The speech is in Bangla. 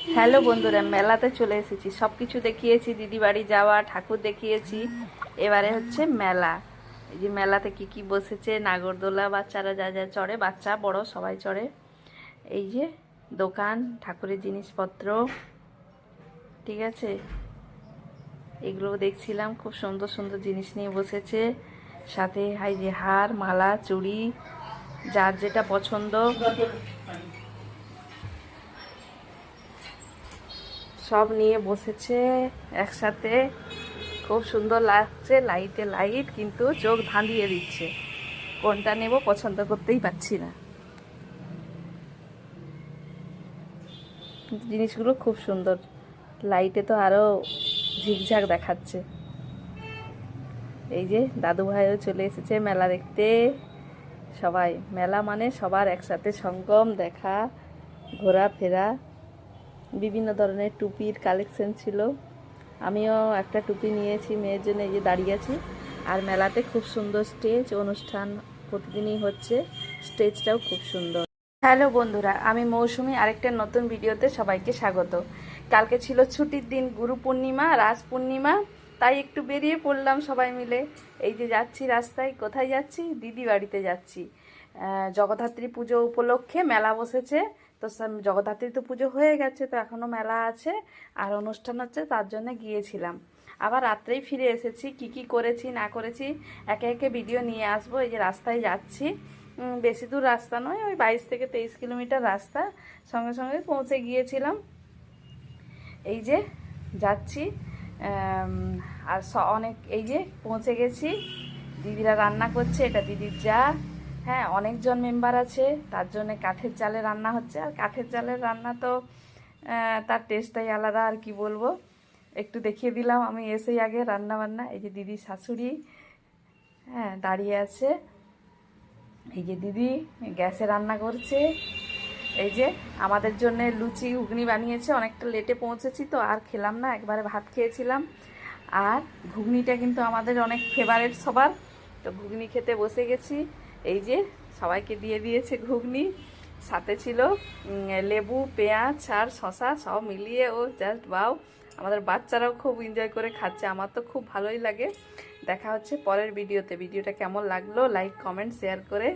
হ্যালো বন্ধুরা, মেলাতে চলে এসেছি। সব কিছু দেখিয়েছি, দিদি বাড়ি যাওয়া, ঠাকুর দেখিয়েছি। এবারে হচ্ছে মেলা। এই যে মেলাতে কি কি বসেছে, নাগরদোলা, বাচ্চারা যা যা চড়ে, বাচ্চা বড় সবাই চড়ে। এই যে দোকান, ঠাকুরের জিনিসপত্র, ঠিক আছে, এগুলো দেখছিলাম। খুব সুন্দর সুন্দর জিনিস নিয়ে বসেছে। সাথে হাই যে হার, মালা, চুড়ি, যার যেটা পছন্দ সব নিয়ে বসেছে একসাথে। খুব সুন্দর লাগছে, লাইটে লাইট, কিন্তু চোখ ধাঁধিয়ে দিচ্ছে। কোনটা নেব পছন্দ করতেই পারছি না। কিন্তু জিনিসগুলো খুব সুন্দর, লাইটে তো আরও ঝিকঝাক দেখাচ্ছে। এই যে দাদু ভাইও চলে এসেছে মেলা দেখতে। সবাই, মেলা মানে সবার একসাথে সঙ্গম, দেখা, ঘোরাফেরা। বিভিন্ন ধরনের টুপির কালেকশন ছিল। আমিও একটা টুপি নিয়েছি মেয়ের জন্য। এই যে দাঁড়িয়ে আছি। আর মেলাতে খুব সুন্দর স্টেজ, অনুষ্ঠান প্রতিদিনই হচ্ছে, স্টেজটাও খুব সুন্দর। হ্যালো বন্ধুরা, আমি মৌসুমি, আরেকটা নতুন ভিডিওতে সবাইকে স্বাগত। কালকে ছিল ছুটির দিন, গুরু পূর্ণিমা, রাস পূর্ণিমা, তাই একটু বেরিয়ে পড়লাম সবাই মিলে। এই যে যাচ্ছি রাস্তায়। কোথায় যাচ্ছি? দিদি বাড়িতে যাচ্ছি। জগদ্ধাত্রী পুজো উপলক্ষে মেলা বসেছে। তো জগদ্ধাত্রী তো পুজো হয়ে গেছে, তো এখনও মেলা আছে আর অনুষ্ঠান হচ্ছে, তার জন্য গিয়েছিলাম। আবার রাত্রেই ফিরে এসেছি। কি কি করেছি না করেছি একে একে ভিডিও নিয়ে আসবো। এই যে রাস্তায় যাচ্ছি, বেশি দূর রাস্তা নয়, ওই 22 থেকে 23 কিলোমিটার রাস্তা। সঙ্গে সঙ্গে পৌঁছে গিয়েছিলাম। এই যে যাচ্ছি। আর অনেক, এই যে পৌঁছে গেছি। দিদিরা রান্না করছে, এটা দিদির যা। হ্যাঁ, অনেকজন মেম্বার আছে, তার জন্য কাঠের জালে রান্না হচ্ছে। আর কাঠের জালের রান্না তো তার টেস্টটাই আলাদা, আর কি বলবো। একটু দেখিয়ে দিলাম আমি এসেই আগে রান্না বান্না। এই যে দিদির শাশুড়ি, হ্যাঁ, দাঁড়িয়ে আছে। এই যে দিদি গ্যাসে রান্না করছে। এই যে আমাদের জন্য লুচি ঘুগনি বানিয়েছে। অনেকটা লেটে পৌঁছেছি তো আর খেলাম না, একবারে ভাত খেয়েছিলাম। আর ঘুগনিটা কিন্তু আমাদের অনেক ফেভারিট সবার, তো ঘুগনি খেতে বসে গেছি। এই যে সবাইকে দিয়ে দিয়েছে ঘুগনি। সাথে ছিল লেবু, পেঁয়াজ আর শশা, সব মিলিয়ে ও জাস্ট বাও। আমাদের বাচ্চারাও খুব এনজয় করে খাচ্ছে, আমার তো খুব ভালোই লাগে। দেখা হচ্ছে পরের ভিডিওতে। ভিডিওটা কেমন লাগলো লাইক, কমেন্ট, শেয়ার করে